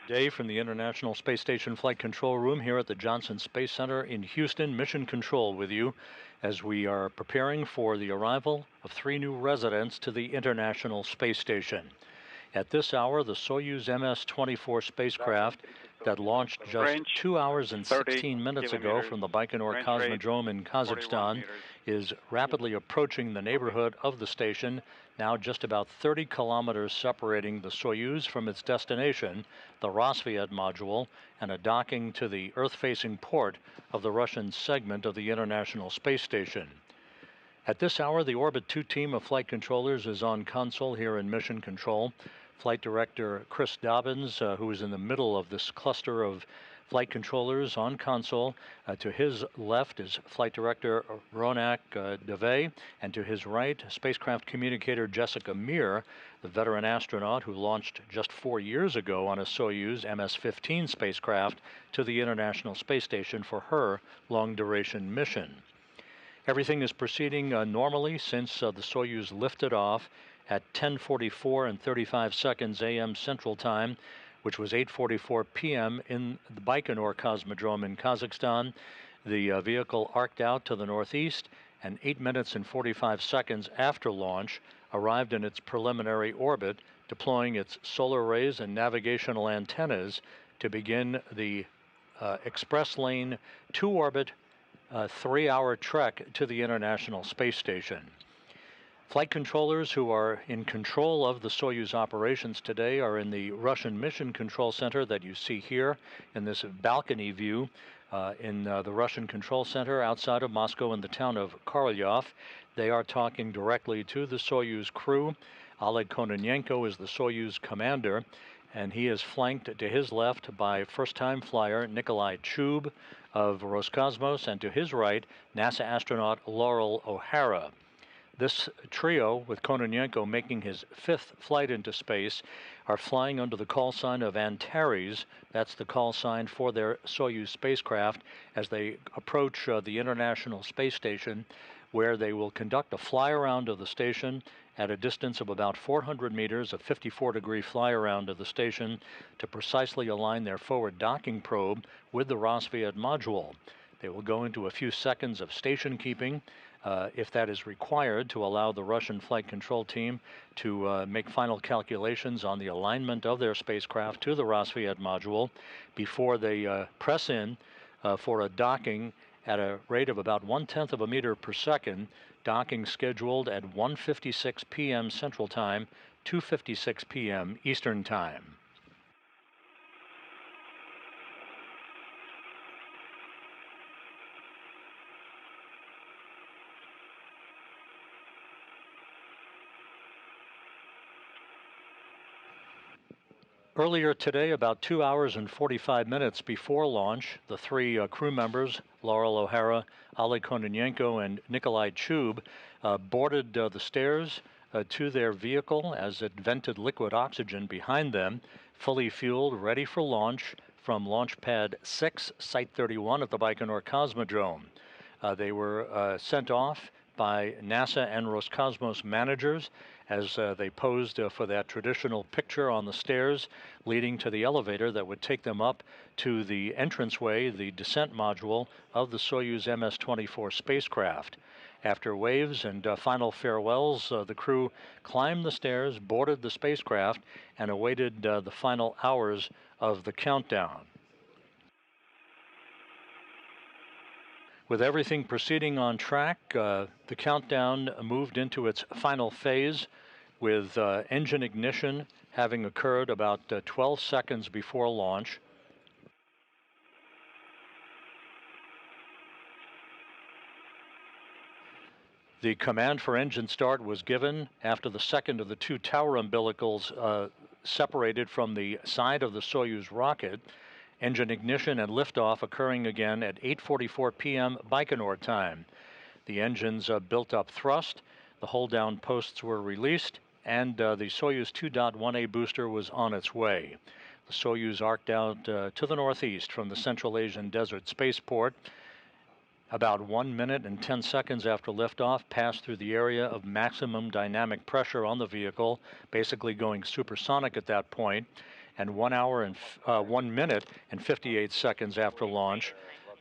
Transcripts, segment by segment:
Day from the International Space Station Flight Control Room here at the Johnson Space Center in Houston, Mission Control with you as we are preparing for the arrival of 3 new residents to the International Space Station. At this hour, the Soyuz MS-24 spacecraft that launched just 2 hours and 16 minutes ago from the Baikonur Cosmodrome in Kazakhstan is rapidly approaching the neighborhood of the station, now just about 30 kilometers separating the Soyuz from its destination, the Rassvet module, and a docking to the Earth-facing port of the Russian segment of the International Space Station. At this hour, the Orbit 2 team of flight controllers is on console here in Mission Control. Flight Director Chris Dobbins, who is in the middle of this cluster of flight controllers on console. To his left is Flight Director Ronak Dave, and to his right, spacecraft communicator Jessica Meir, the veteran astronaut who launched just 4 years ago on a Soyuz MS-15 spacecraft to the International Space Station for her long-duration mission. Everything is proceeding normally since the Soyuz lifted off at 10:44 and 35 seconds a.m. Central Time, which was 8:44 p.m. in the Baikonur Cosmodrome in Kazakhstan. The vehicle arced out to the northeast and 8 minutes and 45 seconds after launch arrived in its preliminary orbit, deploying its solar arrays and navigational antennas to begin the express lane 2-orbit 3-hour trek to the International Space Station. Flight controllers who are in control of the Soyuz operations today are in the Russian Mission Control Center that you see here in this balcony view in the Russian Control Center outside of Moscow in the town of Korolyov. They are talking directly to the Soyuz crew. Oleg Kononenko is the Soyuz commander, and he is flanked to his left by first-time flyer Nikolai Chub of Roscosmos, and to his right, NASA astronaut Loral O Hara. This trio, with Kononenko making his 5th flight into space, are flying under the call sign of Antares. That's the call sign for their Soyuz spacecraft as they approach the International Space Station, where they will conduct a fly-around of the station at a distance of about 400 meters, a 54-degree fly-around of the station, to precisely align their forward docking probe with the Rassvet module. They will go into a few seconds of station keeping, if that is required, to allow the Russian flight control team to make final calculations on the alignment of their spacecraft to the Rassvet module before they press in for a docking at a rate of about 1/10 of a meter per second, docking scheduled at 1:56 p.m. Central Time, 2:56 p.m. Eastern Time. Earlier today, about 2 hours and 45 minutes before launch, the 3 crew members, Loral O Hara, Oleg Kononenko, and Nikolai Chub, boarded the stairs to their vehicle as it vented liquid oxygen behind them, fully fueled, ready for launch from Launch Pad 6, Site 31 at the Baikonur Cosmodrome. They were sent off by NASA and Roscosmos managers as they posed for that traditional picture on the stairs leading to the elevator that would take them up to the entranceway, the descent module of the Soyuz MS-24 spacecraft. After waves and final farewells, the crew climbed the stairs, boarded the spacecraft, and awaited the final hours of the countdown. With everything proceeding on track, the countdown moved into its final phase, with engine ignition having occurred about 12 seconds before launch. The command for engine start was given after the second of the 2 tower umbilicals separated from the side of the Soyuz rocket. Engine ignition and liftoff occurring again at 8:44 p.m. Baikonur time. The engines built up thrust, the hold-down posts were released, and the Soyuz 2.1A booster was on its way. The Soyuz arced out to the northeast from the Central Asian Desert Spaceport. About 1 minute and 10 seconds after liftoff, passed through the area of maximum dynamic pressure on the vehicle, basically going supersonic at that point, and 1 hour and 1 minute and 58 seconds after launch,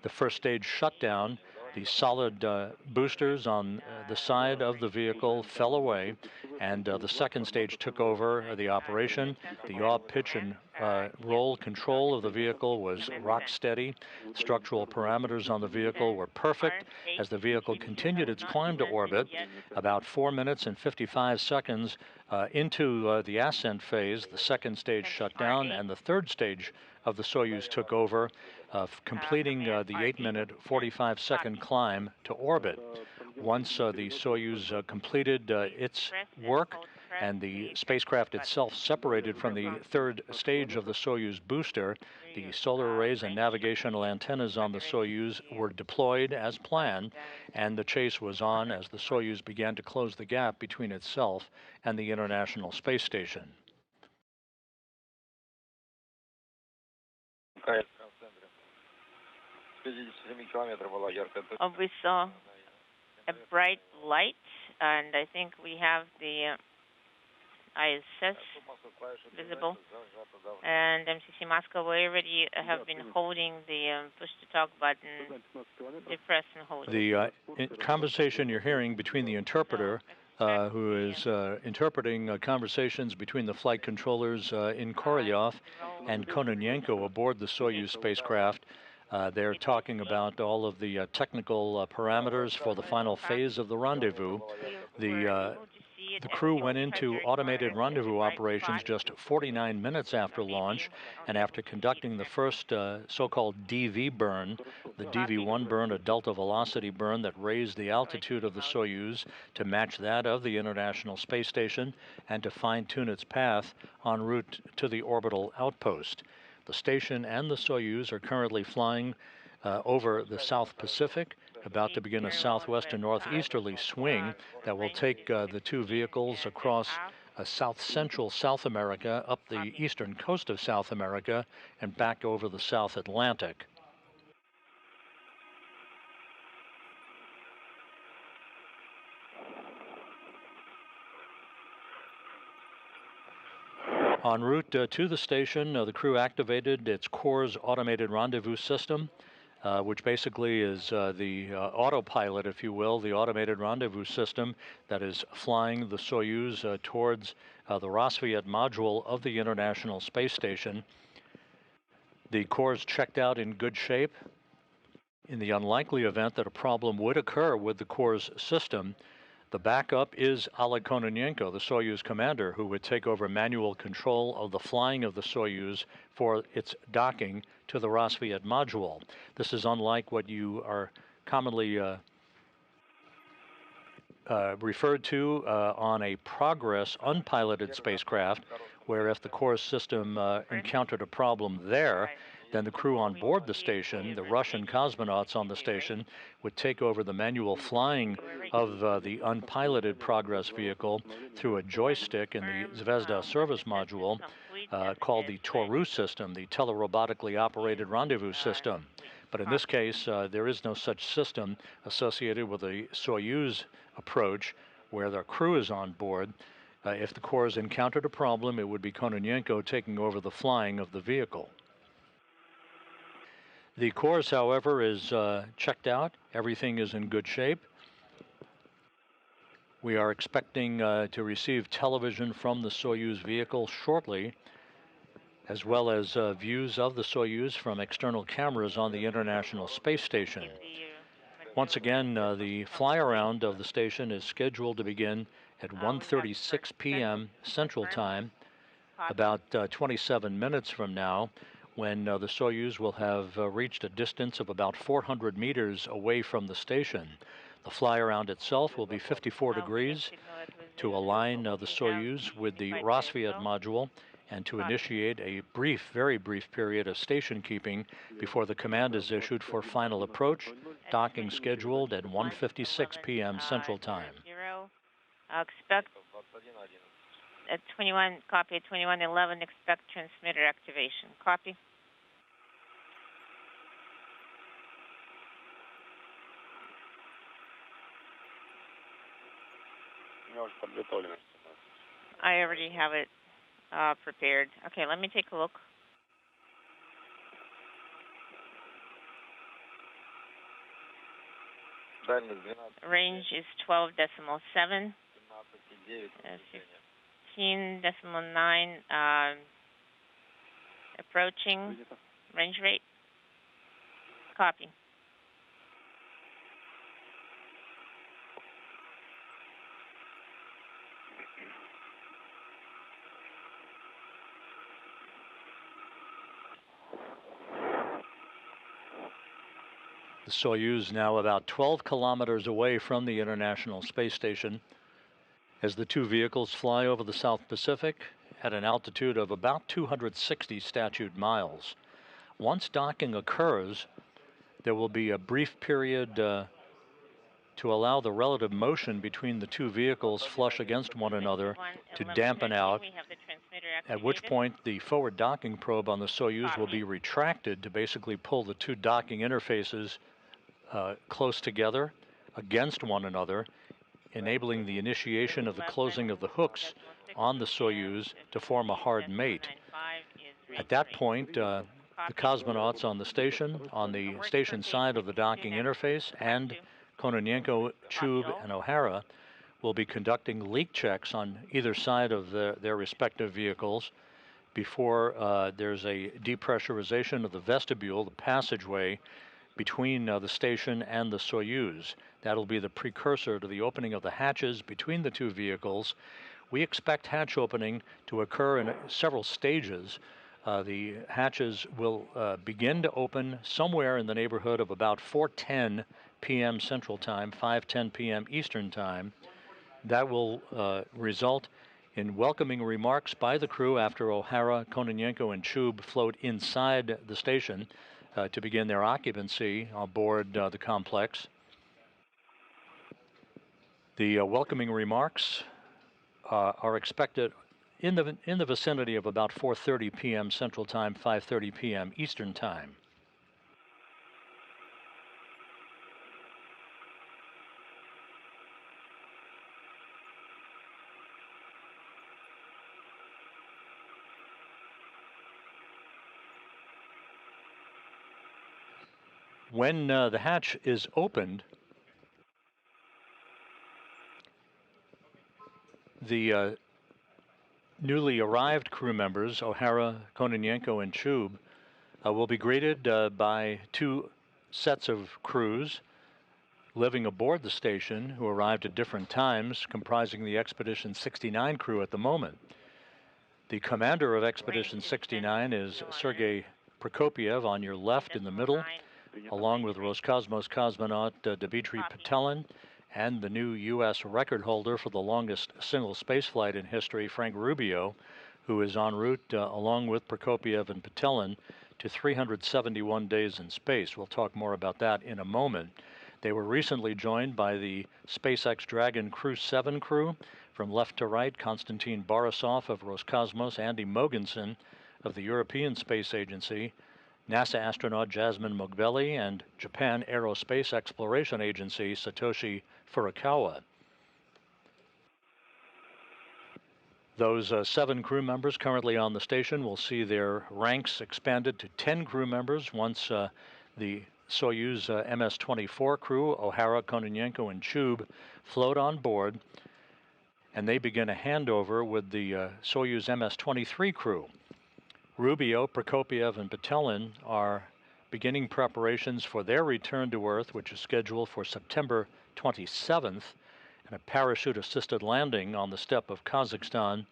the first stage shut down. The solid boosters on the side of the vehicle fell away, and the second stage took over the operation. The yaw, pitch, and roll control of the vehicle was rock steady. Structural parameters on the vehicle were perfect as the vehicle continued its climb to orbit. About 4 minutes and 55 seconds into the ascent phase, the second stage shut down, and the third stage of the Soyuz took over, completing the 8-minute, 45-second climb to orbit. Once the Soyuz completed its work and the spacecraft itself separated from the third stage of the Soyuz booster, the solar arrays and navigational antennas on the Soyuz were deployed as planned, and the chase was on as the Soyuz began to close the gap between itself and the International Space Station. We saw a bright light, and I think we have the ISS visible. And MCC Moscow, we already have been holding the push-to-talk button. Depress and hold. The conversation you're hearing between the interpreter, who is interpreting conversations between the flight controllers in Korolyov and Kononenko aboard the Soyuz spacecraft. They're talking about all of the technical parameters for the final phase of the rendezvous. The crew went into automated rendezvous operations just 49 minutes after launch, and after conducting the first so-called DV burn, the DV1 burn, a delta velocity burn that raised the altitude of the Soyuz to match that of the International Space Station and to fine-tune its path en route to the orbital outpost. The station and the Soyuz are currently flying over the South Pacific, about to begin a southwest to northeasterly swing that will take the two vehicles across south-central South America, up the eastern coast of South America, and back over the South Atlantic. En route to the station, the crew activated its core's automated rendezvous system, which basically is the autopilot, if you will, the automated rendezvous system that is flying the Soyuz towards the Rassvet module of the International Space Station. The core is checked out in good shape. In the unlikely event that a problem would occur with the core's system, the backup is Oleg Kononenko, the Soyuz commander, who would take over manual control of the flying of the Soyuz for its docking to the Rassvet module. This is unlike what you are commonly referred to on a Progress unpiloted spacecraft, where if the core system encountered a problem there, then the crew on board the station, the Russian cosmonauts on the station, would take over the manual flying of the unpiloted Progress vehicle through a joystick in the Zvezda service module called the Toru system, the telerobotically operated rendezvous system. But in this case, there is no such system associated with the Soyuz approach where the crew is on board. If the core has encountered a problem, it would be Kononenko taking over the flying of the vehicle. The course, however, is checked out. Everything is in good shape. We are expecting to receive television from the Soyuz vehicle shortly, as well as views of the Soyuz from external cameras on the International Space Station. Once again, the fly-around of the station is scheduled to begin at 1:36 p.m. Central Time, about 27 minutes from now, when the Soyuz will have reached a distance of about 400 meters away from the station. The fly-around itself will be 54 degrees to align the Soyuz with the Rassvet module and to initiate a brief, very brief period of station keeping before the command is issued for final approach, docking scheduled at 1:56 p.m. Central Time. Expect at 21, copy at 21:11, expect transmitter activation. Copy. I already have it prepared. Okay, let me take a look. Range is 12.7, 15.9, approaching range rate. Copy. The Soyuz now about 12 kilometers away from the International Space Station as the two vehicles fly over the South Pacific at an altitude of about 260 statute miles. Once docking occurs, there will be a brief period to allow the relative motion between the two vehicles flush against one another to dampen out, at which point the forward docking probe on the Soyuz will be retracted to basically pull the two docking interfaces close together against one another, enabling the initiation of the closing of the hooks on the Soyuz to form a hard mate. At that point, the cosmonauts on the station side of the docking interface, and Kononenko, Chub, and O Hara will be conducting leak checks on either side of their respective vehicles before there's a depressurization of the vestibule, the passageway between the station and the Soyuz. That'll be the precursor to the opening of the hatches between the two vehicles. We expect hatch opening to occur in several stages. The hatches will begin to open somewhere in the neighborhood of about 4:10 p.m. Central Time, 5:10 p.m. Eastern Time. That will result in welcoming remarks by the crew after O Hara, Kononenko, and Chub float inside the station to begin their occupancy aboard the complex. The welcoming remarks are expected in the vicinity of about 4:30 p.m. Central Time, 5:30 p.m. Eastern Time. When the hatch is opened, the newly arrived crew members, O Hara, Kononenko, and Chub, will be greeted by two sets of crews living aboard the station who arrived at different times, comprising the Expedition 69 crew at the moment. The commander of Expedition 69 is Sergei Prokopiev on your left in the middle, along with Roscosmos cosmonaut Dmitry Petelin and the new U.S. record holder for the longest single spaceflight in history, Frank Rubio, who is en route along with Prokopiev and Petelin to 371 days in space. We'll talk more about that in a moment. They were recently joined by the SpaceX Dragon Crew 7 crew. From left to right, Konstantin Borisov of Roscosmos, Andy Mogensen of the European Space Agency, NASA astronaut Jasmine Mogbelli, and Japan Aerospace Exploration Agency Satoshi Furukawa. Those 7 crew members currently on the station will see their ranks expanded to 10 crew members once the Soyuz MS-24 crew, O Hara, Kononenko, and Chub, float on board, and they begin a handover with the Soyuz MS-23 crew. Rubio, Prokopiev, and Petelin are beginning preparations for their return to Earth, which is scheduled for September 27th, and a parachute-assisted landing on the steppe of Kazakhstan.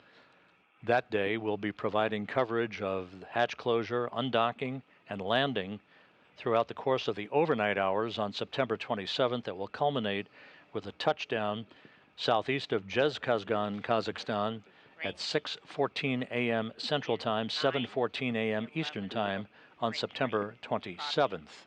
That day will be providing coverage of hatch closure, undocking, and landing throughout the course of the overnight hours on September 27th that will culminate with a touchdown southeast of Zhezkazgan, Kazakhstan at 6:14 a.m. Central Time, 7:14 a.m. Eastern Time on September 27th.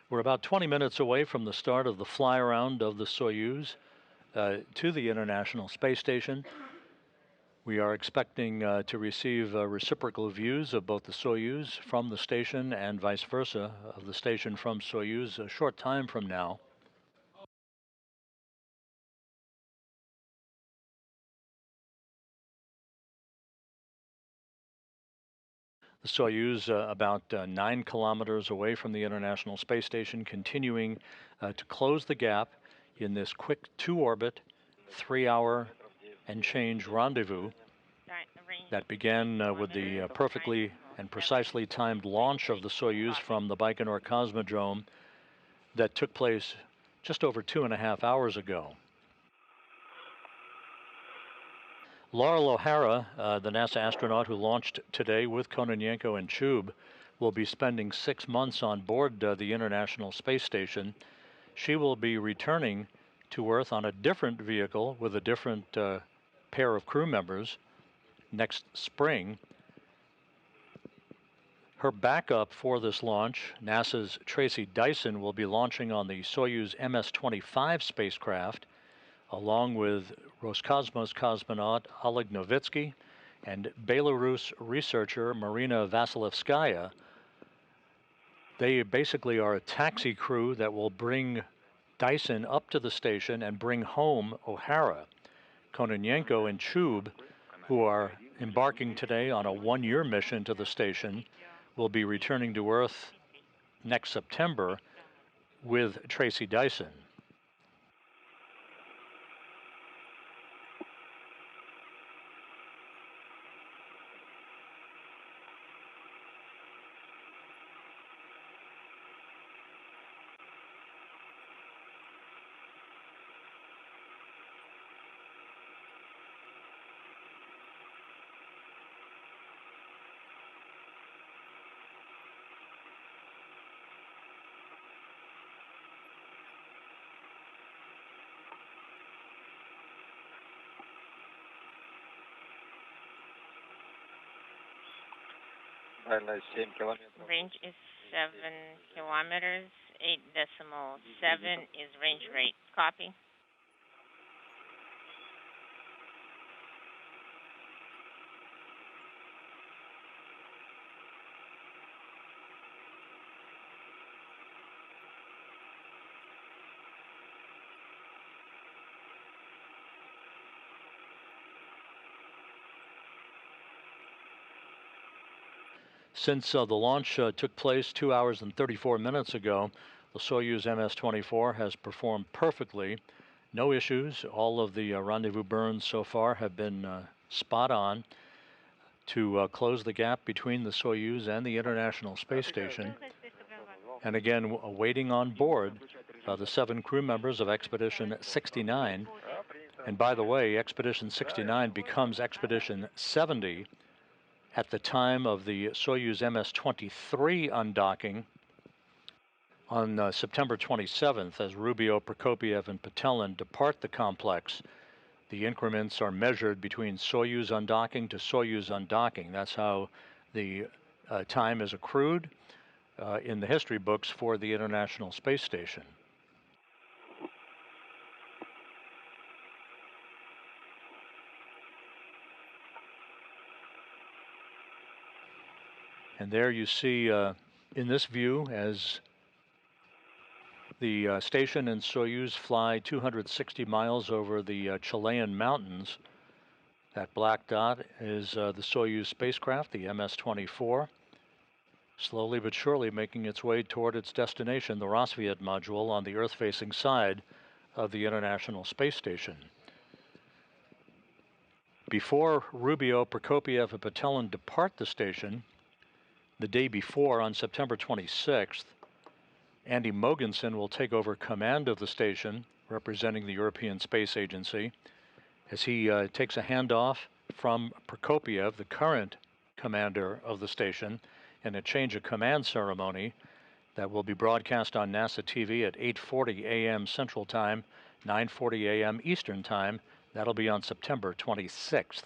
We're about 20 minutes away from the start of the fly-around of the Soyuz to the International Space Station. We are expecting to receive reciprocal views of both the Soyuz from the station and vice versa, of the station from Soyuz a short time from now. The Soyuz, about 9 kilometers away from the International Space Station, continuing to close the gap in this quick 2-orbit, 3-hour and change rendezvous that began with the perfectly and precisely timed launch of the Soyuz from the Baikonur Cosmodrome that took place just over 2.5 hours ago. Loral O Hara, the NASA astronaut who launched today with Kononenko and Chub, will be spending 6 months on board the International Space Station. She will be returning to Earth on a different vehicle with a different pair of crew members next spring. Her backup for this launch, NASA's Tracy Dyson, will be launching on the Soyuz MS-25 spacecraft, along with Roscosmos cosmonaut Oleg and Belarus researcher Marina Vasilevskaya. They basically are a taxi crew that will bring Dyson up to the station and bring home O'Hara. Kononenko and Chub, who are embarking today on a 1-year mission to the station, will be returning to Earth next September with Tracy Dyson. Range is 7 kilometers. 8.7 is range rate. Copy. Since the launch took place 2 hours and 34 minutes ago, the Soyuz MS-24 has performed perfectly. No issues. All of the rendezvous burns so far have been spot on to close the gap between the Soyuz and the International Space Station. And again, waiting on board the 7 crew members of Expedition 69. And by the way, Expedition 69 becomes Expedition 70 at the time of the Soyuz MS-23 undocking on September 27th, as Rubio, Prokopiev, and Patelin depart the complex. The increments are measured between Soyuz undocking to Soyuz undocking. That's how the time is accrued in the history books for the International Space Station. And there you see in this view, as the station and Soyuz fly 260 miles over the Chilean mountains, that black dot is the Soyuz spacecraft, the MS-24, slowly but surely making its way toward its destination, the Rassvet module on the Earth-facing side of the International Space Station. Before Rubio, Prokopiev, and Patelin depart the station, the day before, on September 26th, Andy Mogensen will take over command of the station, representing the European Space Agency, as he takes a handoff from Prokopiev, the current commander of the station, in a change of command ceremony that will be broadcast on NASA TV at 8:40 a.m. Central Time, 9:40 a.m. Eastern Time. That'll be on September 26th.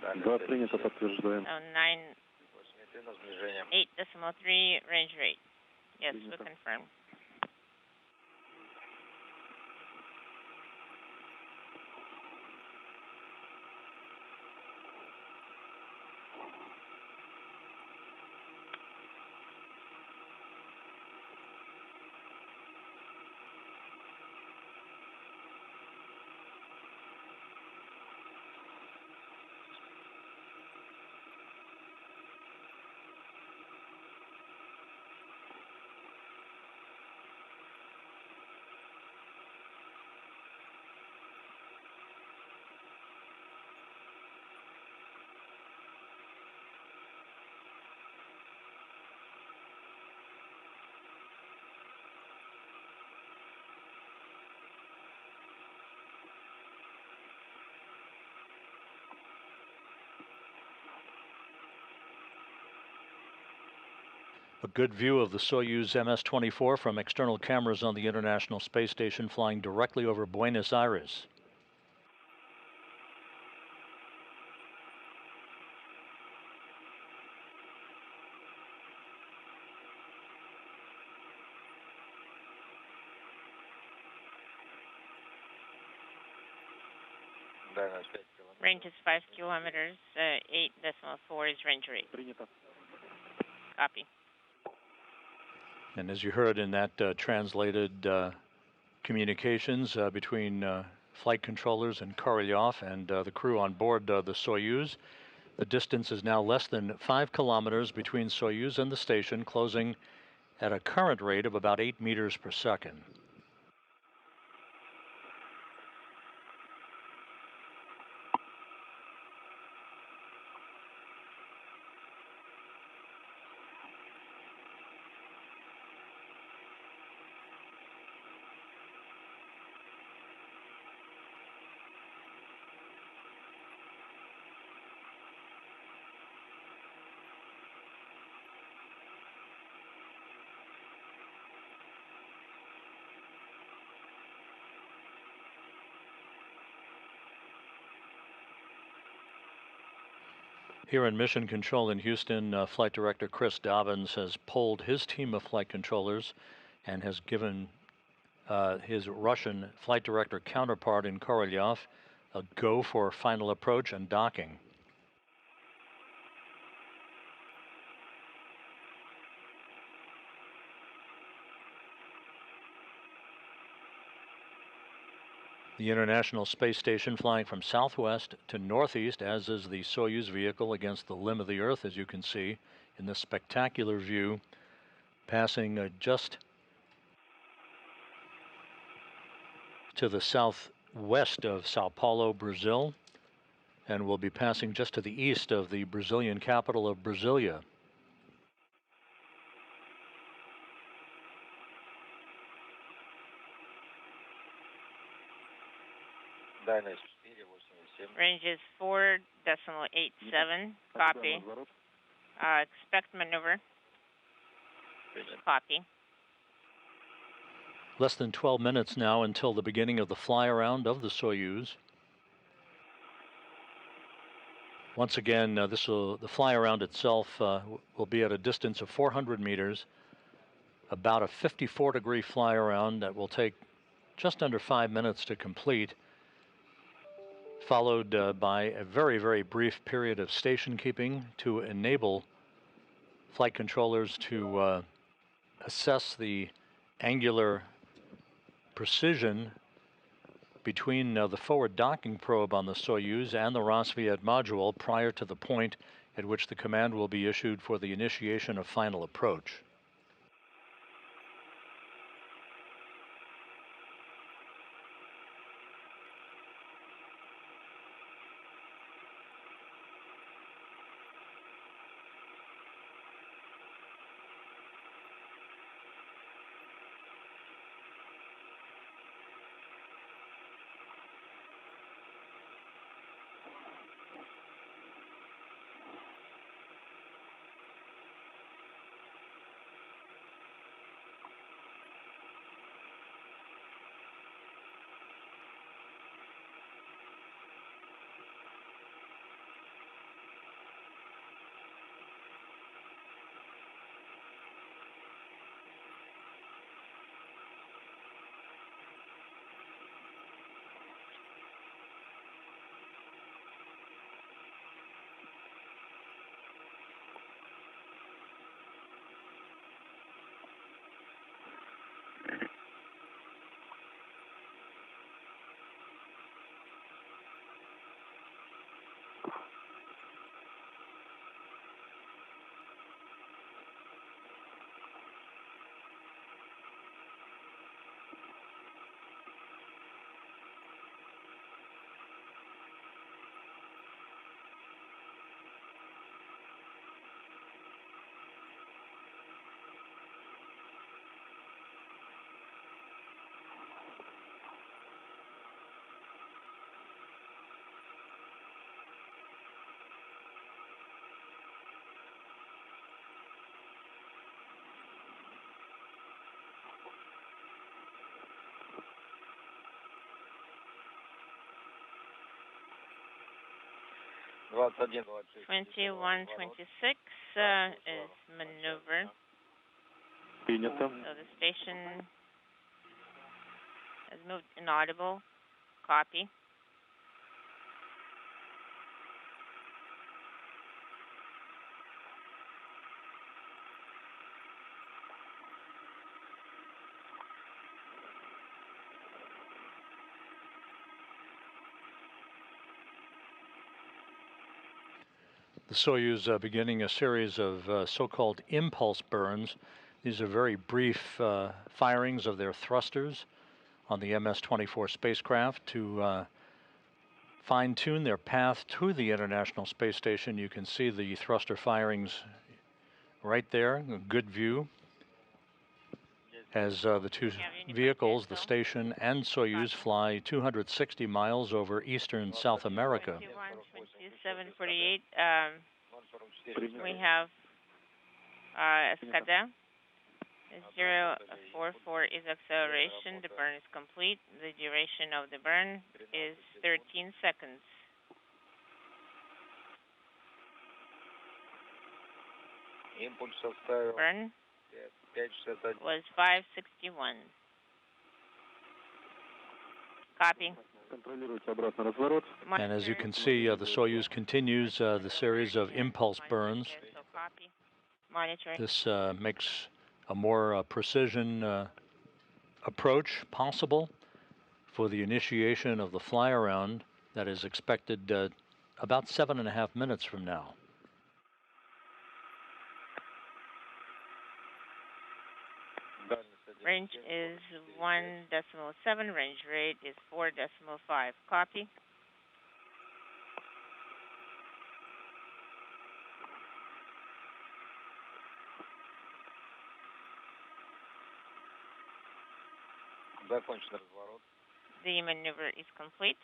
Да, принято, подтверждаем. 8.3 range rate. Yes, we confirm. A good view of the Soyuz MS-24 from external cameras on the International Space Station flying directly over Buenos Aires. Range is 5 kilometers. 8.4 is range rate. Copy. And as you heard in that translated communications between flight controllers and Korolyov and the crew on board the Soyuz, the distance is now less than 5 kilometers between Soyuz and the station, closing at a current rate of about 8 meters per second. Here in Mission Control in Houston, Flight Director Chris Dobbins has polled his team of flight controllers and has given his Russian flight director counterpart in Korolyov a go for final approach and docking. The International Space Station flying from southwest to northeast, as is the Soyuz vehicle against the limb of the Earth, as you can see in this spectacular view, passing just to the southwest of Sao Paulo, Brazil, and will be passing just to the east of the Brazilian capital of Brasilia. Range is 4.87. Copy. Expect maneuver. Copy. Less than 12 minutes now until the beginning of the fly-around of the Soyuz. Once again, the fly-around itself will be at a distance of 400 meters, about a 54-degree fly-around that will take just under 5 minutes to complete, followed by a very, very brief period of station keeping to enable flight controllers to assess the angular precision between the forward docking probe on the Soyuz and the Rassvet module prior to the point at which the command will be issued for the initiation of final approach. 2126 is maneuver. Принято. So the station has moved inaudible. Copy. The Soyuz beginning a series of so-called impulse burns. These are very brief firings of their thrusters on the MS-24 spacecraft to fine-tune their path to the International Space Station. You can see the thruster firings right there, a good view, as the two vehicles, the station and Soyuz, fly 260 miles over eastern South America. 2748. We have Escada. 044 is acceleration. The burn is complete. The duration of the burn is 13 seconds. Burn was 561. Copy. And as you can see, the Soyuz continues the series of impulse burns. So copy. Monitoring. This makes a more precision approach possible for the initiation of the fly-around that is expected about 7.5 minutes from now. Range is 1.7. Range rate is 4.5. Copy. The maneuver is complete.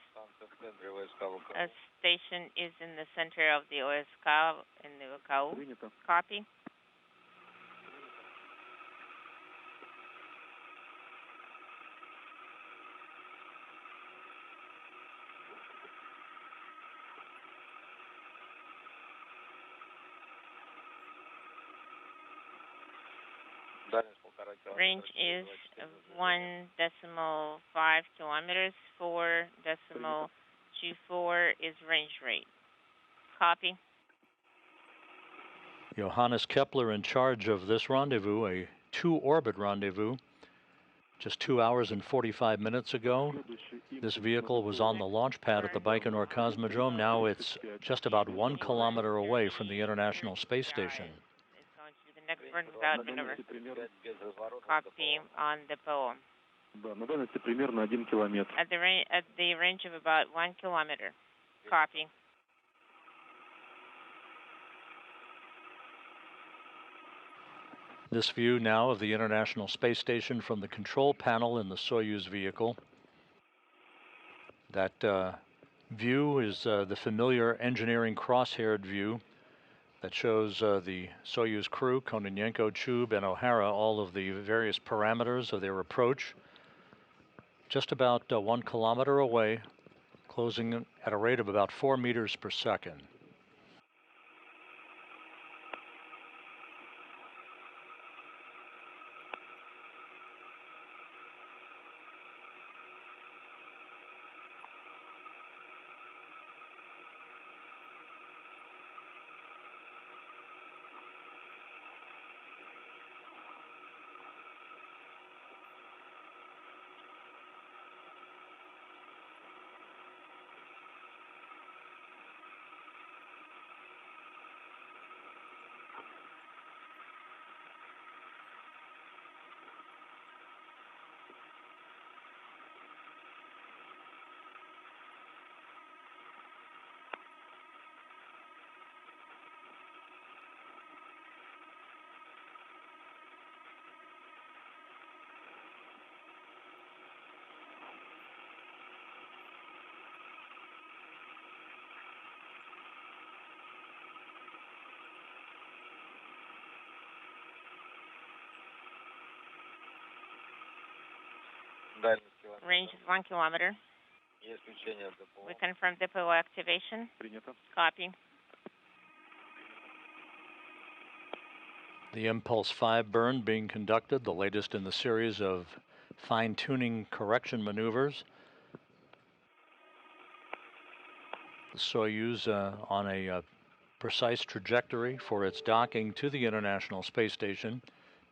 A station is in the center of the OSK in the OKU. Copy. Range is 1.5 kilometers. 4.24 is range rate. Copy. Johannes Kepler in charge of this rendezvous, a 2-orbit rendezvous. Just 2 hours and 45 minutes ago, this vehicle was on the launch pad at the Baikonur Cosmodrome. Now it's just about 1 kilometer away from the International Space Station. It's going to be the next burn without maneuver. Copy on the poem. At the range of about 1 kilometer. Copy. This view now of the International Space Station from the control panel in the Soyuz vehicle. That view is the familiar engineering cross-haired view that shows the Soyuz crew, Kononenko, Chub, and O Hara, all of the various parameters of their approach. Just about 1 kilometer away, closing at a rate of about 4 meters per second. Range is 1 kilometer. We confirm depot activation. Copy. The Impulse 5 burn being conducted, the latest in the series of fine-tuning correction maneuvers. The Soyuz on a precise trajectory for its docking to the International Space Station.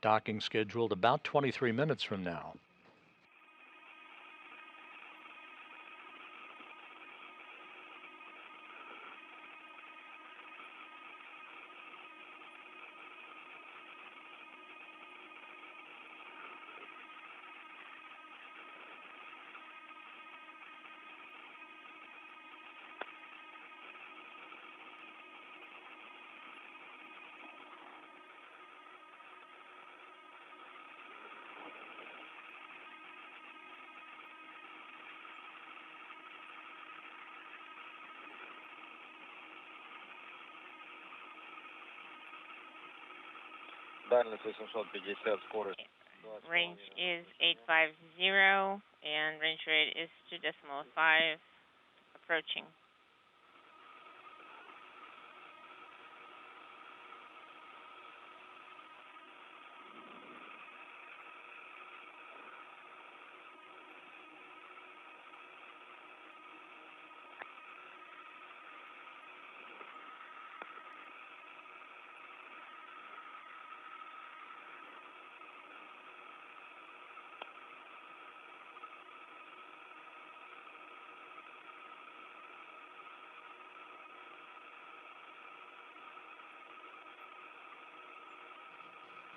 Docking scheduled about 23 minutes from now. Range is 850 and range rate is 2.5, approaching.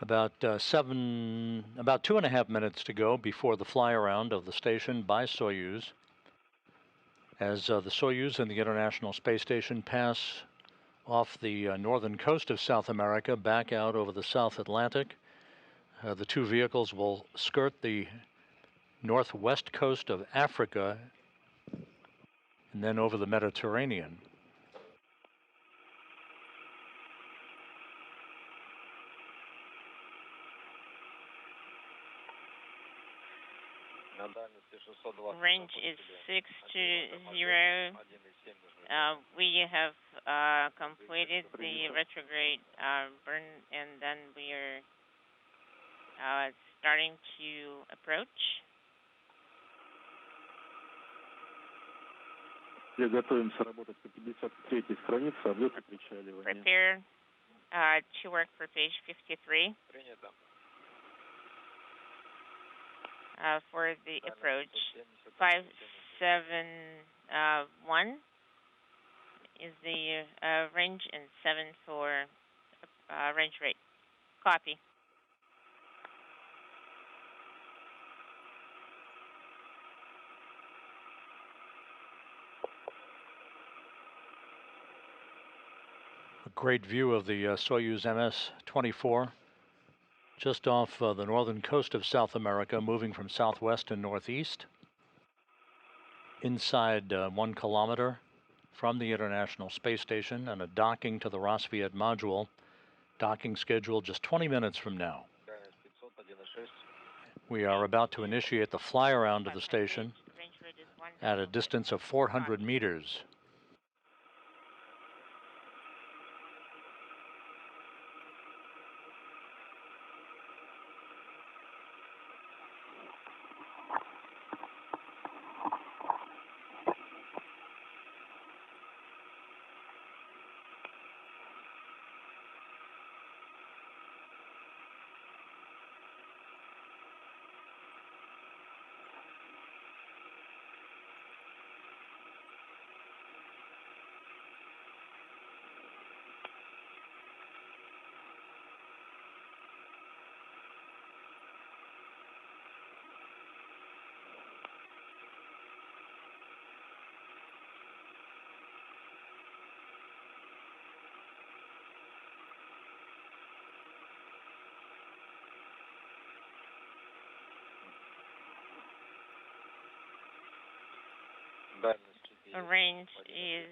About 2.5 minutes to go before the fly around of the station by Soyuz. As the Soyuz and the International Space Station pass off the northern coast of South America back out over the South Atlantic, the two vehicles will skirt the northwest coast of Africa and then over the Mediterranean. Range is 620. We have completed the retrograde burn, and then we are starting to approach. Prepare to work for page 53. For the approach. 571 is the range, and 7 for range rate. Copy. A great view of the Soyuz MS-24. Just off the northern coast of South America, moving from southwest to northeast. Inside 1 kilometer from the International Space Station and a docking to the Rassvet module. Docking scheduled just 20 minutes from now. We are about to initiate the fly around of the station at a distance of 400 meters. Range is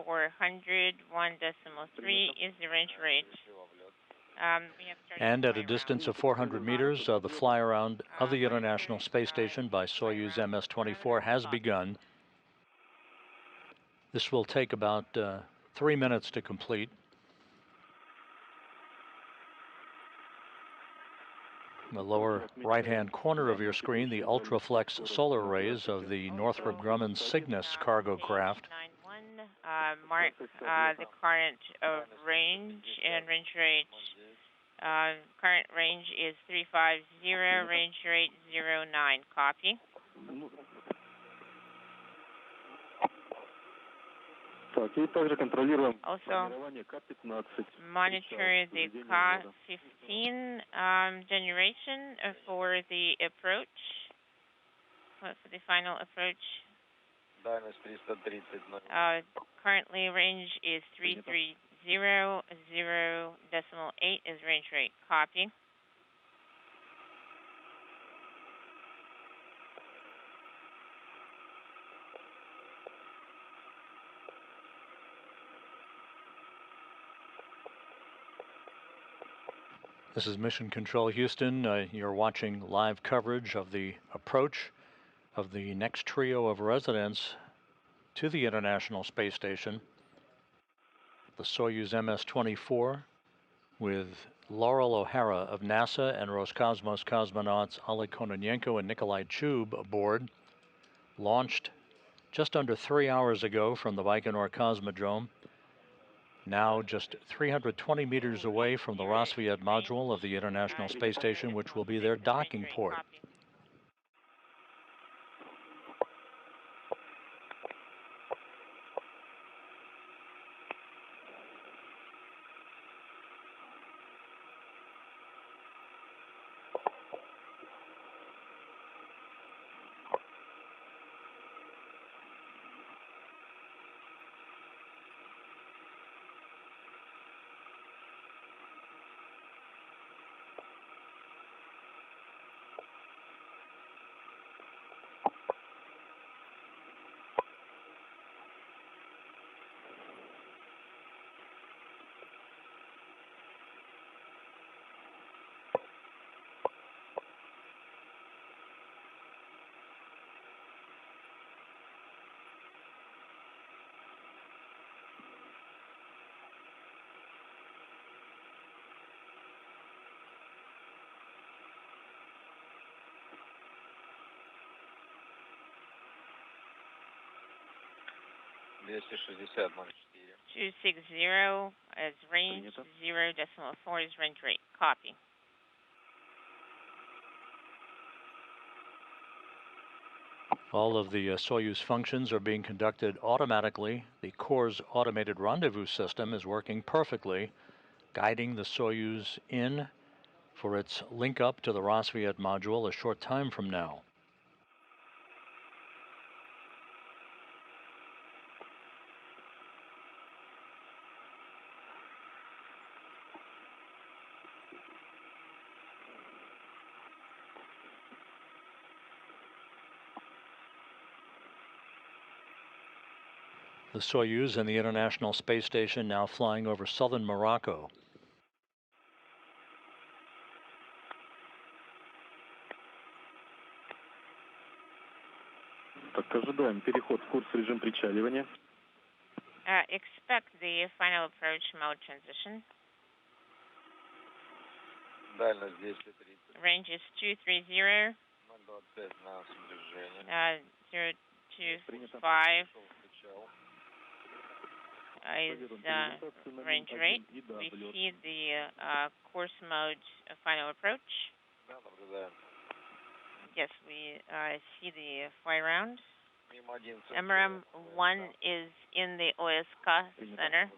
400, 1.3 is the range rate. And at a distance of 400 meters, the fly around of the International Space Station by Soyuz MS-24 has begun. This will take about 3 minutes to complete. In the lower right-hand corner of your screen, the ultraflex solar rays of the Northrop Grumman Cygnus cargo craft. 91, mark the current range and range rate. Current range is 350, range rate 09. Copy. Also, monitor the Ka-15 generation for the approach, for the final approach. Currently, range is 330, 0.8 is range rate. Copy. This is Mission Control Houston. You're watching live coverage of the approach of the next trio of residents to the International Space Station, the Soyuz MS-24, with Loral O Hara of NASA and Roscosmos cosmonauts Oleg Kononenko and Nikolai Chub aboard, launched just under 3 hours ago from the Baikonur Cosmodrome, now just 320 meters away from the Rassvet module of the International Space Station, which will be their docking port. Two 260 as range, 0.4 is range rate. Copy. All of the Soyuz functions are being conducted automatically. The core's automated rendezvous system is working perfectly, guiding the Soyuz in for its link up to the Rassvet module a short time from now. The Soyuz and the International Space Station now flying over southern Morocco. Expect the final approach mode transition. Range is 230, 025 is range rate. We see the course mode final approach. Yes, we see the fly around. MRM-1 is in the OSK center.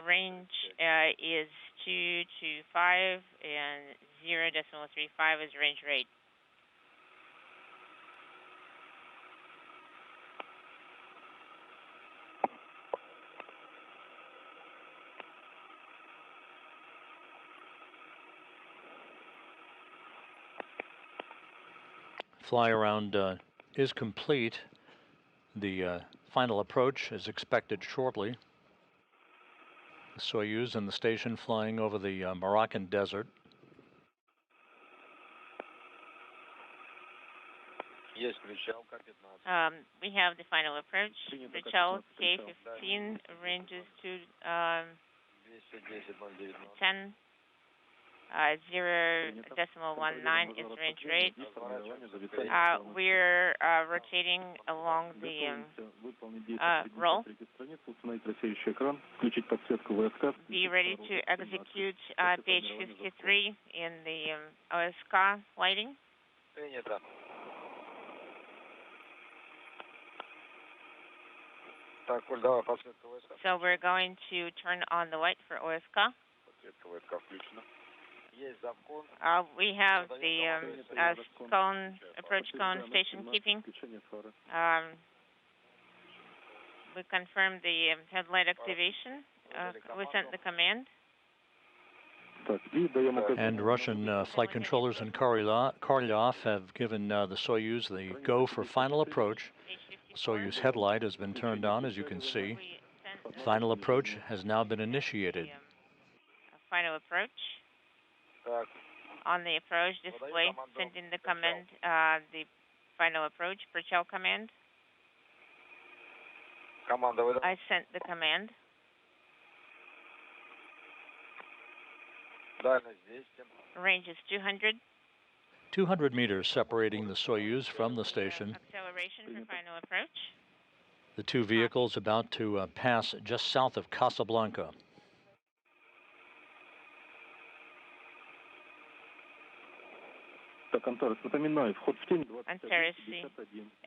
Range is 225 and 0.35 is range rate. Fly around is complete. The final approach is expected shortly. The Soyuz and the station flying over the Moroccan desert. We have the final approach. Причал K-15 ranges to 10 0.19 is range rate. We're rotating along the roll. Be ready to execute page 53 in the OSK lighting. So we're going to turn on the light for OSK. We have the approach cone station keeping. We confirmed the headlight activation. We sent the command. And Russian flight controllers in Korolyov have given the Soyuz the go for final approach. The Soyuz headlight has been turned on, as you can see. Final approach has now been initiated. Final approach. On the approach display, send in the command, the final approach, Perchel command. I sent the command. Range is 200. 200 meters separating the Soyuz from the station. Acceleration for final approach. The two vehicles about to pass just south of Casablanca. Antares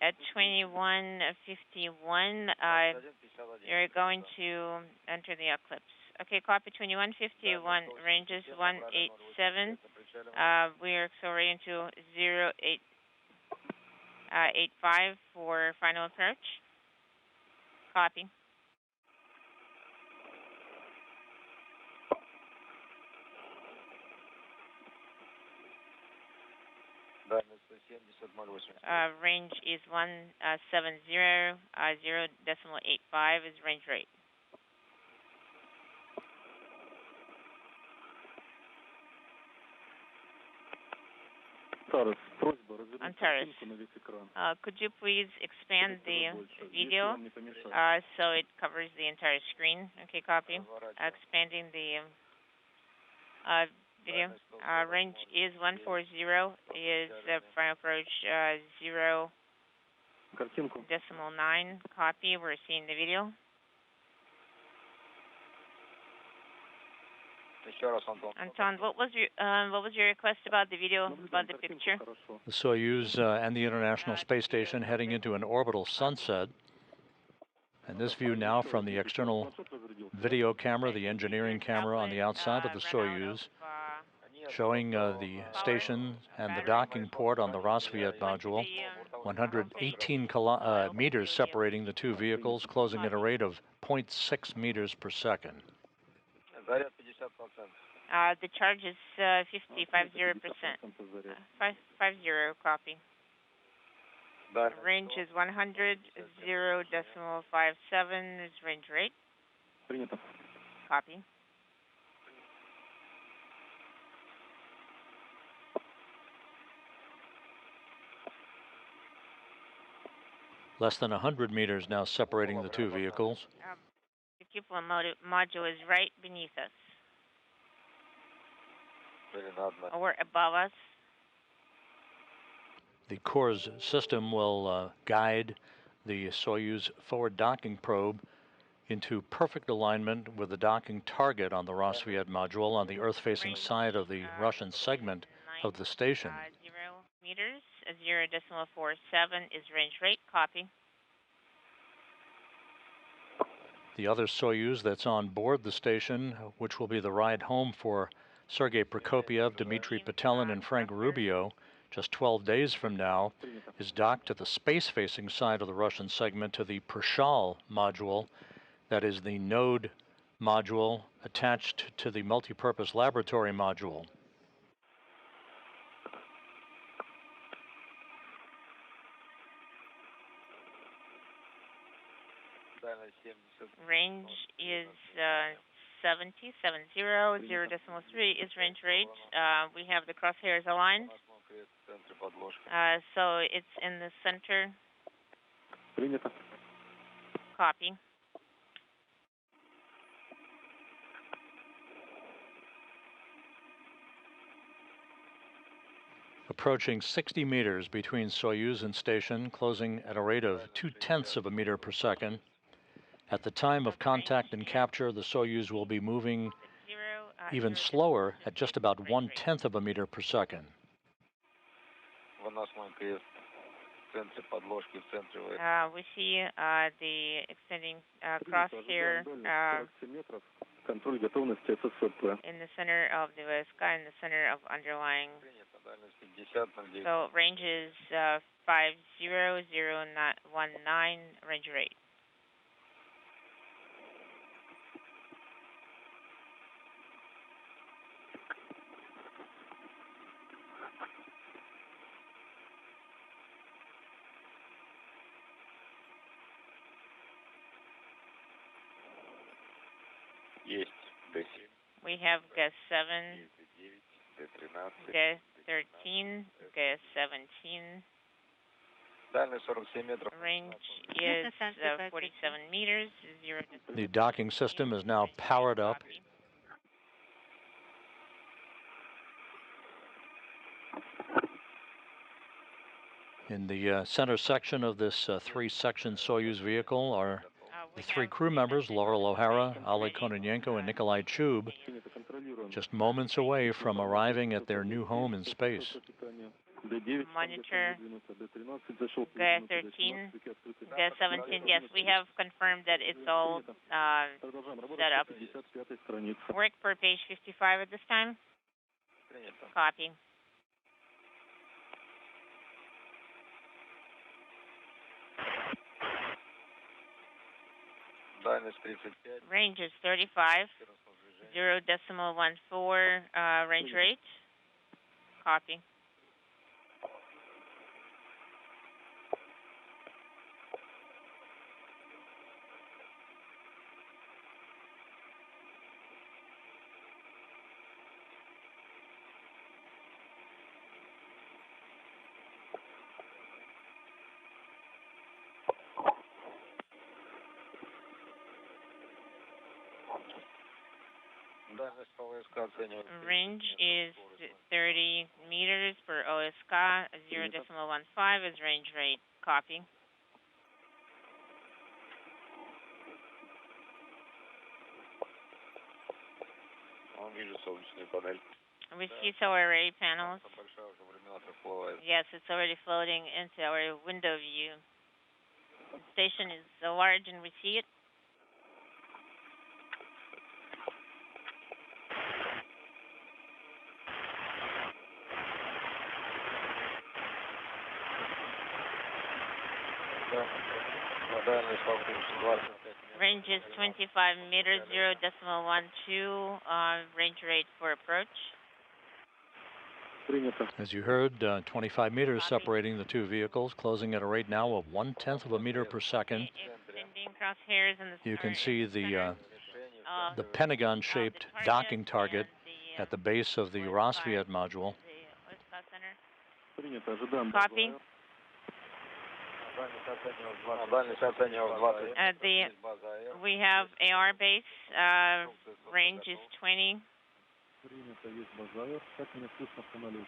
at 21:51, you're going to enter the eclipse. Okay, copy 21:51, ranges 187. We are accelerating to 0.85 for final approach. Copy. Range is 170, 0.85 is range rate. Antares, could you please expand the video so it covers the entire screen? Okay, copy. Expanding the video. Range is 140, is final approach 0.9. Copy, we're seeing the video. Anton, what was your request about the video, about the picture? The Soyuz and the International Space Station heading into an orbital sunset. And this view now from the external video camera, the engineering camera on the outside of the Soyuz, showing the station and the docking port on the Rassvet module. 118 meters separating the two vehicles, closing at a rate of 0.6 meters per second. The charge is 50%. 50, copy. Range is 100, 0.57 is range rate. Copy. Less than 100 meters now separating the two vehicles. The cupola module is right beneath us. Or above us. The core's system will guide the Soyuz forward docking probe into perfect alignment with the docking target on the Rassvet module on the Earth-facing side of the Russian segment of the station. 0 meters, 0.47 is range rate. Copy. The other Soyuz that's on board the station, which will be the ride home for Sergei Prokopiev, Dmitry Petelin, and Frank Rubio, just 12 days from now, is docked to the space-facing side of the Russian segment to the Perchal module, that is the node module attached to the multipurpose laboratory module. Range is 70, 0.3 is range rate. We have the crosshairs aligned. So it's in the center. Copy. approaching 60 meters between Soyuz and station, closing at a rate of 0.2 of a meter per second. At the time of contact and capture, the Soyuz will be moving even slower at just about 1/10 of a meter per second. We see the extending crosshair in the center of the sky, in the center of underlying. So range is 50019, range rate. We have gas 7, gas 13, gas 17. Range is 47 meters. 0 to The docking system is now powered up. Copy. In the center section of this three-section Soyuz vehicle are We the three have crew members, Loral O Hara, Oleg ready. Kononenko, and Nikolai Chub, just moments away from arriving at their new home in space. Monitor gas 13, gas 17. Yes, we have confirmed that it's all set up. Work per page 55 at this time. Copy. Range is 35, 0.14 range rate. Copy. Range is 30 meters per OSK, 0.15 is range rate. Copy. We see solar array panels. Yes, it's already floating into our window view. The station is large and we see it. Range is 25 meters, 0.12, range rate for approach. As you heard, 25 meters separating the two vehicles, closing at a rate now of 1/10 of a meter per second. Extending crosshairs in the You can see the the pentagon-shaped docking target at the base of the Rassvet module. Copy. We have AR base, range is 20.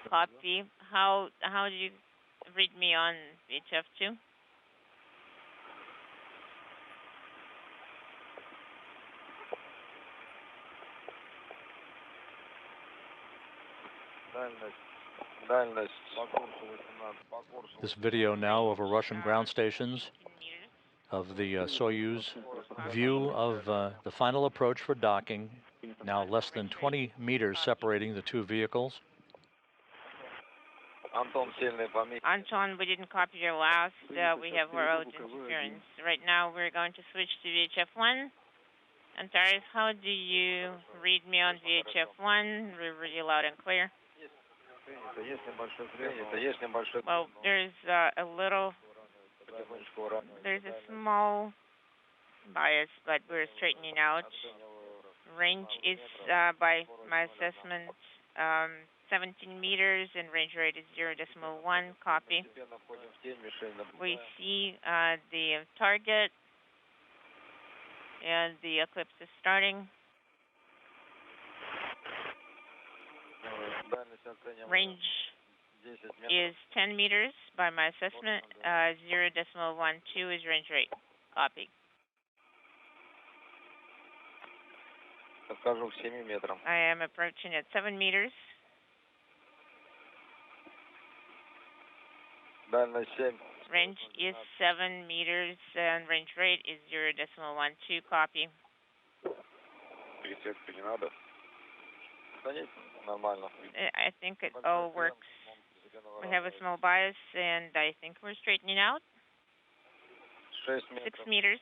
Copy. How do you read me on VHF2? This video now over Russian ground stations of the Soyuz view of the final approach for docking, now less than 20 meters separating the two vehicles. Anton, we didn't copy your last. We have road interference. Right now we're going to switch to VHF1. Antares, how do you read me on VHF1? We're really loud and clear. Well, there's there's a small bias, but we're straightening out. Range is, by my assessment, 17 meters, and range rate is 0.1. Copy. We see the target, and the eclipse is starting. Range is 10 meters by my assessment. 0.12 is range rate. Copy. Подхожу к 7 метрам. I am approaching at 7 meters. Дальность 7. Range is 7 meters and range rate is 0.12. Copy. Пересадка не надо. Да нет, нормально. I think it all works. We have a small bias and I think we're straightening out. 6 6 meters.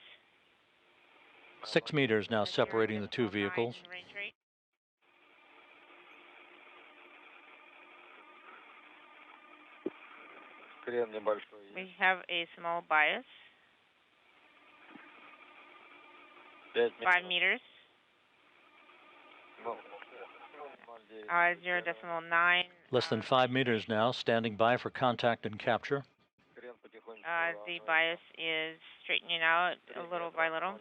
6 meters now separating the two vehicles. Range rate. Крен небольшой. We have a small bias. 5 meters. Ну, 0.9. Less than 5 meters now, standing by for contact and capture. крен потихоньку. The bias is straightening out little by little.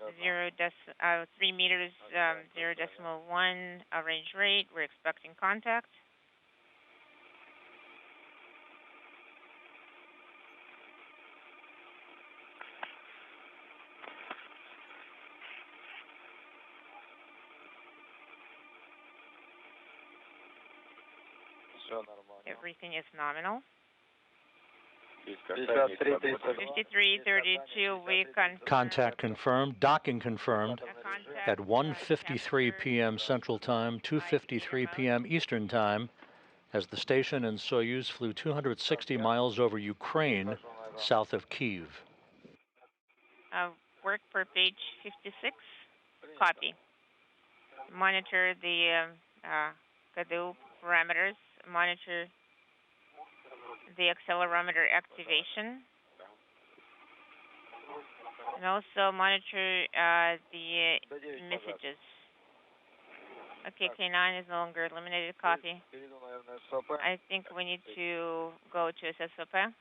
3 meters, 0.1 range rate. We're expecting contact. Все нормально. Everything is nominal. 53-32. 53:32. We confirm. Contact confirmed, docking confirmed Contact at 1:53 p.m. Central Time, 2:53 p.m. Eastern Time, as the station and Soyuz flew 260 miles over Ukraine, south of Kyiv. Work per page 56. Copy. Monitor the KDU parameters. Monitor the accelerometer activation. And also monitor the messages. Okay, K9 is no longer eliminated. Copy. I think we need to go to SSOP.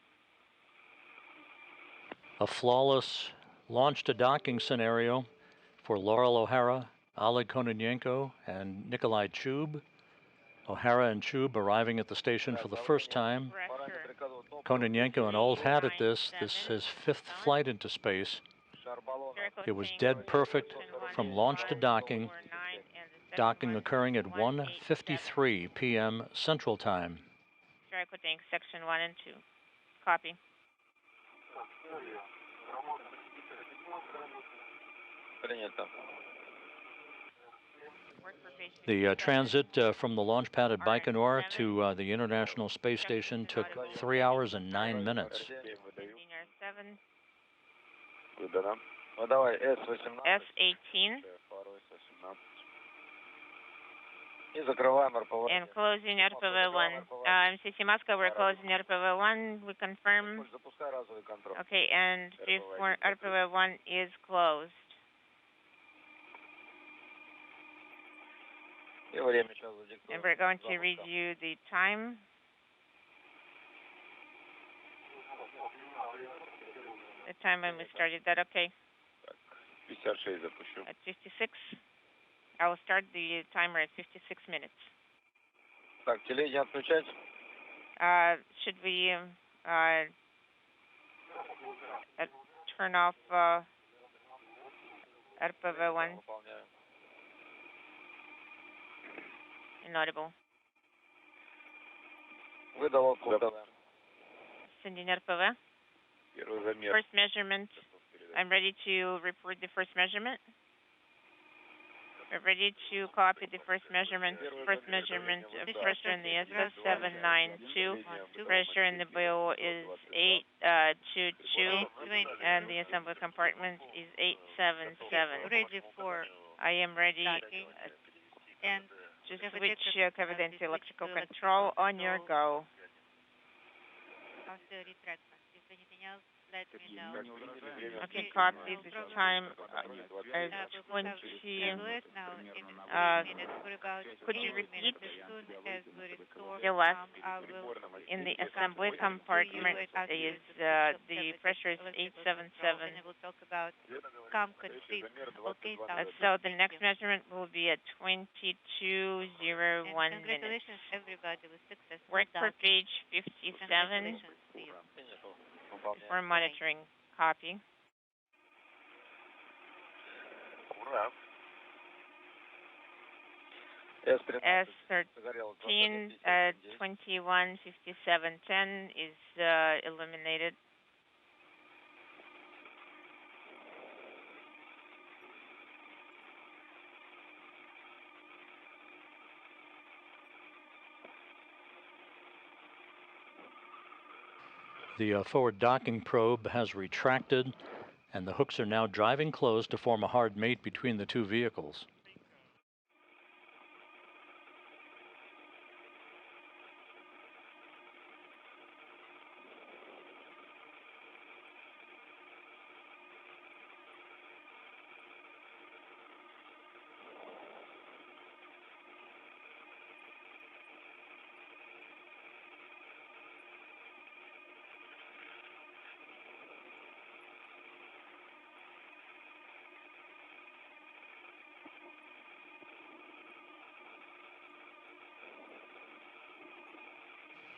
A flawless launch to docking scenario for Loral O Hara, Oleg Kononenko, and Nikolai Chub. O'Hara and Chub arriving at the station for the first time. Kononenko an old hat at this. This is his 5th flight into space. It was dead perfect from launch to docking. Docking occurring at 1:53 p.m. Central Time. Tank section 1 and 2. Copy. Принято. The transit from the launch pad at Baikonur to the International Space Station took 3 hours and 9 minutes. Куда? Ну давай, S-18. S18. И закрываем РПВ. And closing RPV-1. MCC Moscow, we're closing RPV-1. We confirm. Запускай разовый контроль. Okay, and before RPV-1 is closed. И время сейчас задиктуем. And we're going to read you the time. The time when we started that. Okay. 56 запущу. At 56. I will start the timer at 56 minutes. Так, телевидение отключать. Should we turn off RPV-1? Выполняю. Inaudible. Выдал код. Sending RPV. Первый замер. First measurement. I'm ready to report the first measurement. We're ready to copy the first measurement. First measurement of pressure in the SS792. Pressure in the BO is 822, and the assembly compartment is 877. Ready for I am ready docking. And to switch cover the electrical control on your go. after retraction. If anything else, let me know. Okay, copy the time as 20. Now in Uh, minutes for about could you 8 repeat minutes. As soon as we restore the last I will in the assembly compartment is the pressure is 877. And we'll talk about CAM config. Okay, So the next measurement will be at 22:01 minutes. Congratulations, everybody, with successful Work per docking. page 57 Congratulations to you. for monitoring. Copy. S13 21:57:10 is eliminated. The forward docking probe has retracted, and the hooks are now driving close to form a hard mate between the two vehicles.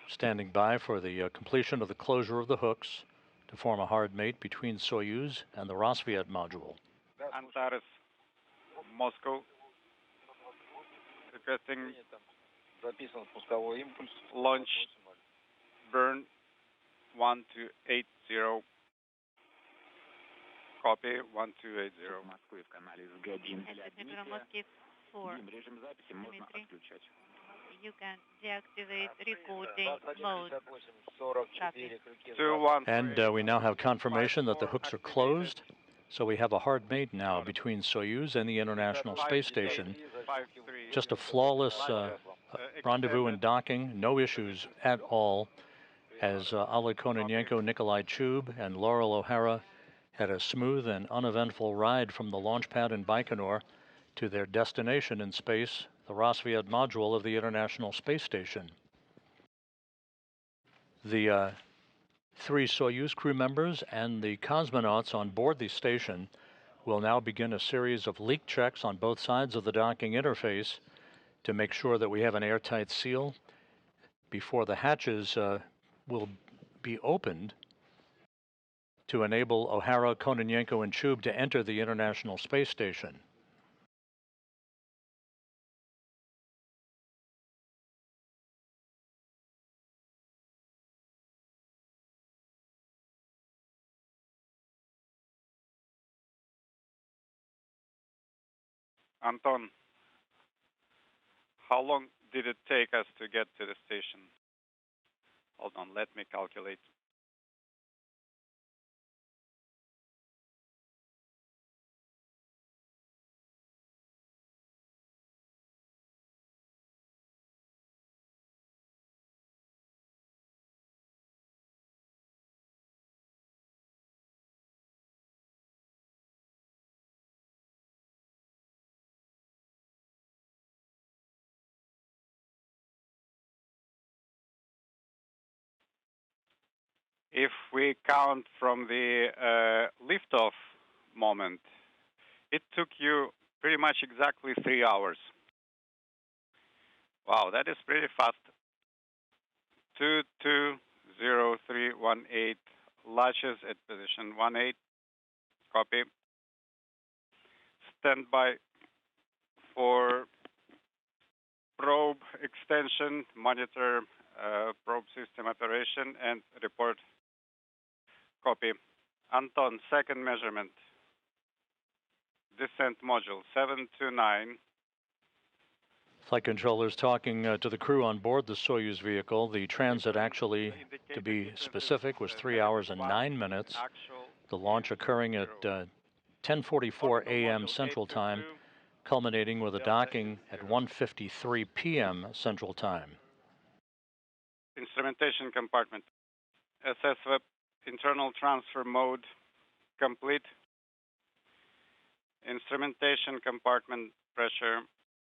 Standing by for the completion of the closure of the hooks to form a hard mate between Soyuz and the Rassvet module. Antares, Moscow, requesting launch burn 1280. Copy 1280. Moscow 4. Dimitri, you can deactivate recording mode. Copy. 21. And we now have confirmation that the hooks are closed, so we have a hard mate now between Soyuz and the International Space Station. Just a flawless rendezvous and docking, no issues at all, as Oleg, Kononenko, Nikolai, Chub, and Loral O Hara had a smooth and uneventful ride from the launch pad in Baikonur to their destination in space, the Rassvet module of the International Space Station. The 3 Soyuz crew members and the cosmonauts on board the station will now begin a series of leak checks on both sides of the docking interface to make sure that we have an airtight seal before the hatches will be opened to enable O'Hara, Kononenko, and Chub to enter the International Space Station. Anton, how long did it take us to get to the station? Hold on, let me calculate. If we count from the liftoff moment, it took you pretty much exactly 3 hours. Wow, that is pretty fast. 220318, latches at position 18. Copy. Stand by for probe extension, monitor probe system operation, and report. Copy. Anton, second measurement. Descent module 729. Flight controllers talking to the crew on board the Soyuz vehicle. The transit, actually, to be specific, was 3 hours and 9 minutes. The launch occurring at 10:44 a.m. Central Time, culminating with a docking at 1:53 p.m. Central Time. Instrumentation compartment. SSV internal transfer mode complete. Instrumentation compartment pressure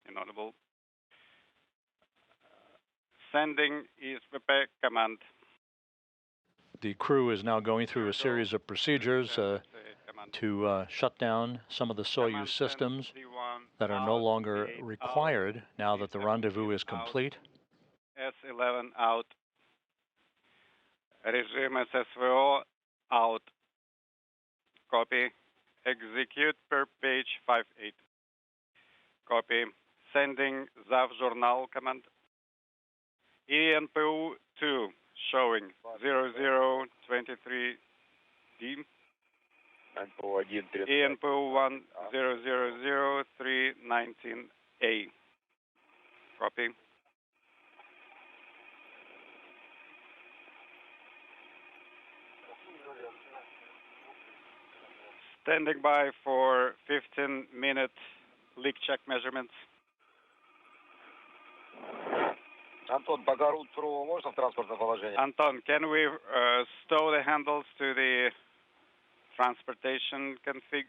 inaudible. Sending ESVP command. The crew is now going through a series of procedures to shut down some of the Soyuz systems that are no longer required now that the rendezvous is complete. S11 out. Regime SSVO out. Copy. Execute per page 58. Copy. Sending ZAV journal command. ENPU 2 showing 0023D. ENPU 1 000319A. Copy. Standing by for 15-minute leak check measurements. Антон, пока рут сурового можно в транспортное положение? Anton, can we stow the handles to the transportation config?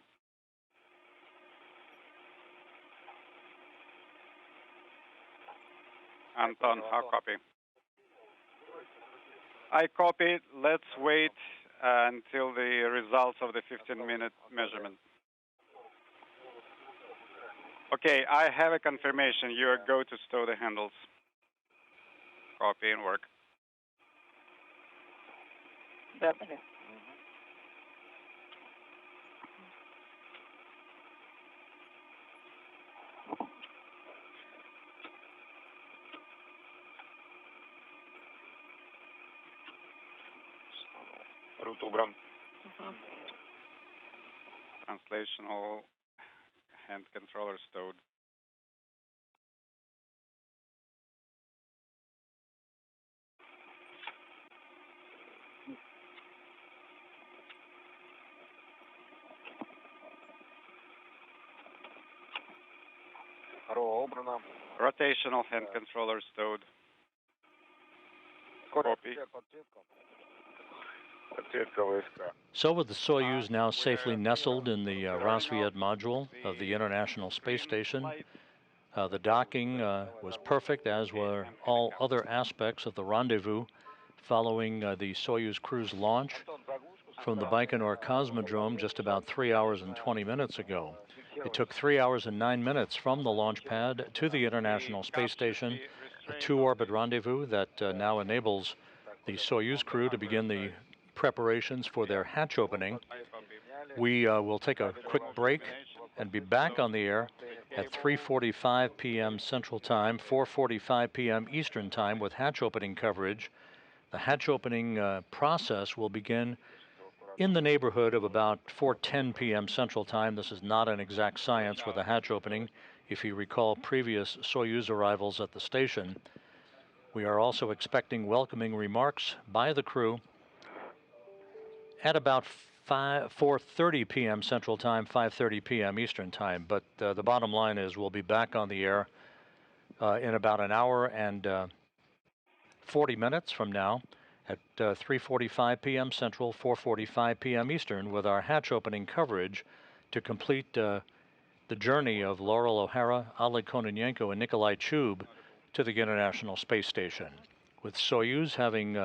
Anton, how copy? I copy. Let's wait until the results of the 15-minute measurement. Okay, I have a confirmation. You are go to stow the handles. Copy and work. Рут убран. Translational hand controller stowed. РО убрано. Rotational hand controller stowed. Copy. So with the Soyuz now safely nestled in the Rassvet module of the International Space Station, the docking was perfect, as were all other aspects of the rendezvous following the Soyuz crew's launch from the Baikonur Cosmodrome just about 3 hours and 20 minutes ago. It took 3 hours and 9 minutes from the launch pad to the International Space Station, a 2-orbit rendezvous that now enables the Soyuz crew to begin the preparations for their hatch opening. We will take a quick break and be back on the air at 3:45 p.m. Central Time, 4:45 p.m. Eastern Time with hatch opening coverage. The hatch opening process will begin in the neighborhood of about 4:10 p.m. Central Time. This is not an exact science with a hatch opening. If you recall previous Soyuz arrivals at the station, we are also expecting welcoming remarks by the crew at about 4:30 p.m. Central Time, 5:30 p.m. Eastern Time. But the bottom line is we'll be back on the air in about an hour and 40 minutes from now at 3:45 p.m. Central, 4:45 p.m. Eastern with our hatch opening coverage to complete the journey of Loral O Hara, Oleg Kononenko, and Nikolai Chub to the International Space Station. With Soyuz having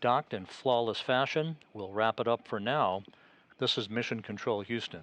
docked in flawless fashion, we'll wrap it up for now. This is Mission Control Houston.